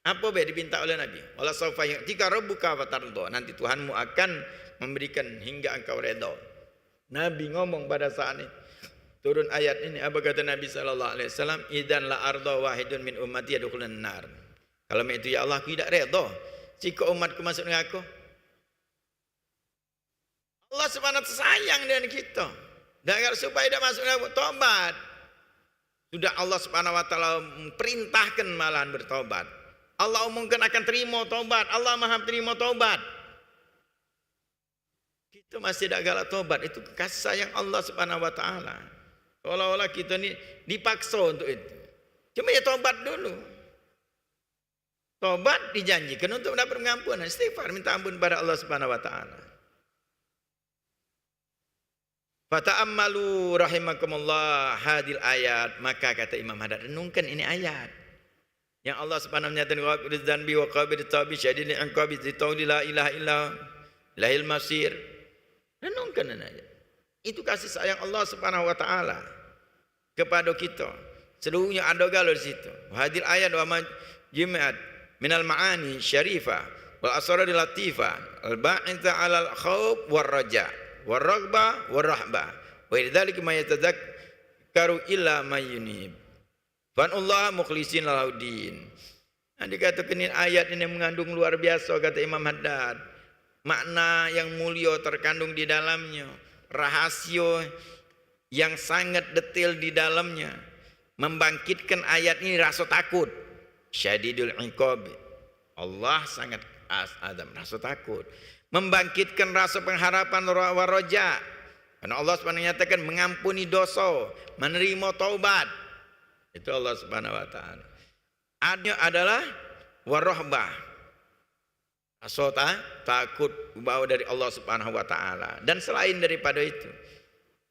Apa yang dipinta oleh Nabi? Wala sawfa yu'tika rabbuka fatarda. Nanti Tuhanmu akan memberikan hingga engkau redha. Nabi ngomong pada saat ini. Turun ayat ini. Apa kata Nabi SAW? Idan la arda wahidun min ummati yadukhulan nar. Kalau itu ya Allah, aku tidak redha jika umatku masuk neraka. Allah subhanahu wa ta'ala sayang dengan kita. Dan supaya tidak masuk neraka, tobat. Sudah Allah subhanahu wa ta'ala perintahkan malahan bertobat. Allah umumkan akan terima tobat. Allah maha terima tobat. Kita masih tidak galak tobat. Itu kasih sayang Allah subhanahu wa ta'ala. Seolah-olah kita ni dipaksa untuk itu. Cuma ya tobat dulu. Tobat dijanjikan untuk mendapat pengampunan. Istighfar, minta ampun kepada Allah subhanahu wa ta'ala. Fata'ammalu rahimakumullah hadil ayat. Maka kata Imam Haddad, renungkan ini ayat yang Allah subhanahu wa ta'ala menyatakan waqbid dzanbi wa qabid tabi syadidil iqabi zitauli la ilaha illa lahil masir. Renungkan ini ayat. Itu kasih sayang Allah subhanahu wa ta'ala kepada kita. Seluruhnya ada galau di situ. Hadil ayat wa majmu'at minal ma'ani syarifah wal asrarul latifah al ba'itha 'alal khauf war raja' waragba warahba wa idzalika ma yatadzakkaru illa may yunib fanullah mukhlisin lahuddin. Dikatakan ini ayat ini mengandung luar biasa kata Imam Haddad, makna yang mulia terkandung di dalamnya, rahasia yang sangat detail di dalamnya, membangkitkan ayat ini rasa takut. Syadidul iqab, Allah sangat azam, rasa takut. Membangkitkan rasa pengharapan waraja. Karena Allah Subhanahu nyatakan mengampuni dosa, menerima taubat. Itu Allah Subhanahu wa taala. Adanya adalah warahbah. Rasa takut bawa dari Allah Subhanahu wa taala. Dan selain daripada itu,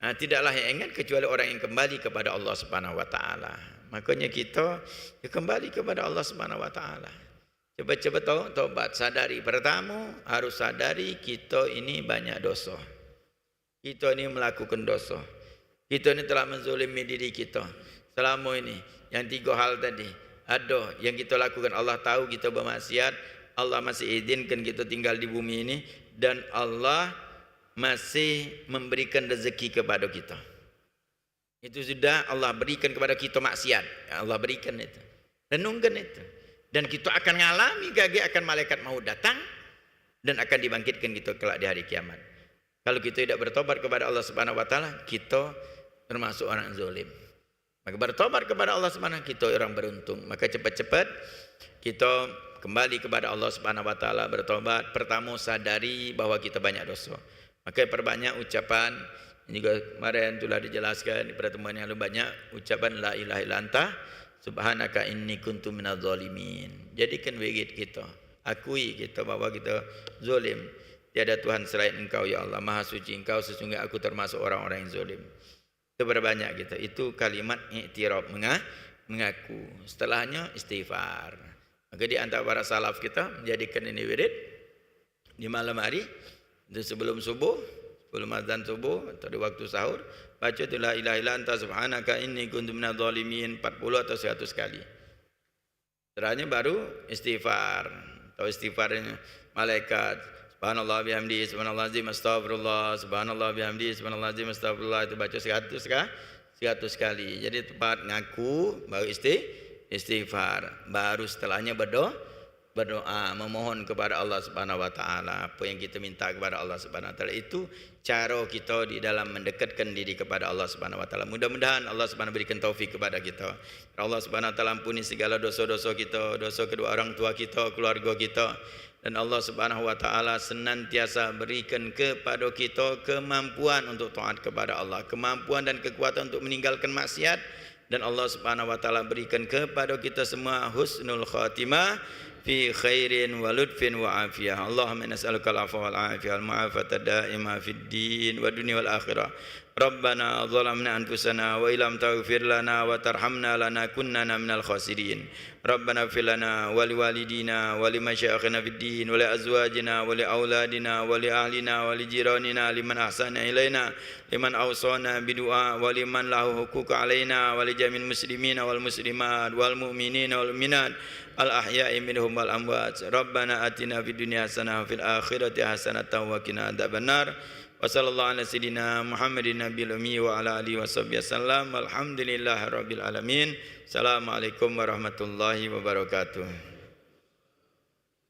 tidaklah yang ingat kecuali orang yang kembali kepada Allah Subhanahu wa taala. Makanya kita kembali kepada Allah Subhanahu wa taala. Cepat-cepat taubat, sadari. Pertama harus sadari kita ini banyak dosa. Kita ini melakukan dosa. Kita ini telah menzalimi diri kita. Selama ini yang tiga hal tadi ada yang kita lakukan, Allah tahu kita bermaksiat, Allah masih izinkan kita tinggal di bumi ini, dan Allah masih memberikan rezeki kepada kita. Itu sudah Allah berikan kepada kita maksiat. Allah berikan itu. Renungkan itu. Dan kita akan mengalami gagal, akan malaikat mau datang dan akan dibangkitkan kita kelak di hari kiamat. Kalau kita tidak bertobat kepada Allah Subhanahu wa taala, kita termasuk orang zalim. Maka bertobat kepada Allah Subhanahu, kita orang beruntung. Maka cepat-cepat kita kembali kepada Allah Subhanahu wa taala, bertobat. Pertama sadari bahwa kita banyak dosa. Maka perbanyak ucapan Juga kemarin telah dijelaskan di pertemuan yang lebih banyak ucapan la ilaha illa anta subhanaka inni kuntu minadz zalimin. Jadikan wirid kita, akui kita bahwa kita zalim. Tiada Tuhan selain Engkau ya Allah, Maha suci Engkau, sesungguhnya aku termasuk orang-orang yang zalim. Itu berbanyak kita. Itu kalimat i'tiraf, mengaku. Setelahnya istighfar. Maka di antara para salaf kita menjadikan ini wirid di malam hari, itu sebelum subuh, sebelum azan subuh atau di waktu sahur, baca tu la ilaha illa anta subhanaka inni kuntu minadz zalimin 40 atau 100 kali. Setelahnya baru istighfar atau istighfarnya malaikat. Subhanallah bihamdi, subhanallah azim, astagfirullah, subhanallah bihamdi, subhanallah azim, astagfirullah, itu baca 100 kali. Jadi tempat ngaku baru istighfar, baru setelahnya berdoa, memohon kepada Allah Subhanahu wa taala apa yang kita minta kepada Allah Subhanahu wa taala. Itu cara kita di dalam mendekatkan diri kepada Allah Subhanahu wa taala. Mudah-mudahan Allah Subhanahu berikan taufik kepada kita. Allah Subhanahu wa taala ampuni segala dosa-dosa kita, dosa kedua orang tua kita, keluarga kita. Dan Allah Subhanahu wa taala senantiasa berikan kepada kita kemampuan untuk taat kepada Allah, kemampuan dan kekuatan untuk meninggalkan maksiat, dan Allah Subhanahu wa taala berikan kepada kita semua husnul khatimah fi khairin wa lutfin wa afiyah. Allahumma nas'aluka al-'afwa wal 'afiyah wal mu'afata da'imah fid din wa dunya wal akhirah. Rabbana zalamna anfusana wa illam taghfir lana wa tarhamna lanakunanna minal khasirin. Rabbana ighfir lana wa liwalidina wa limasyayikhina fid din wa li azwajina wa li auladina wa li ahlina wa li jiranina liman ahsana ilaina liman awsana bidu'a wa liman lahu huquq alaina wa li jamil muslimina wal muslimat wal mu'minina wal mu'minat al ahya'i minhum wal amwat. Rabbana atina fid dunya hasanah wa fil akhirati hasanatan wa qina adzabannar. Wa sallallahu ala sayyidina Muhammadin nabiyil ummi wa ala alihi washabbihi wasallam. Walhamdulillahirabbil alamin. Assalamualaikum warahmatullahi wabarakatuh.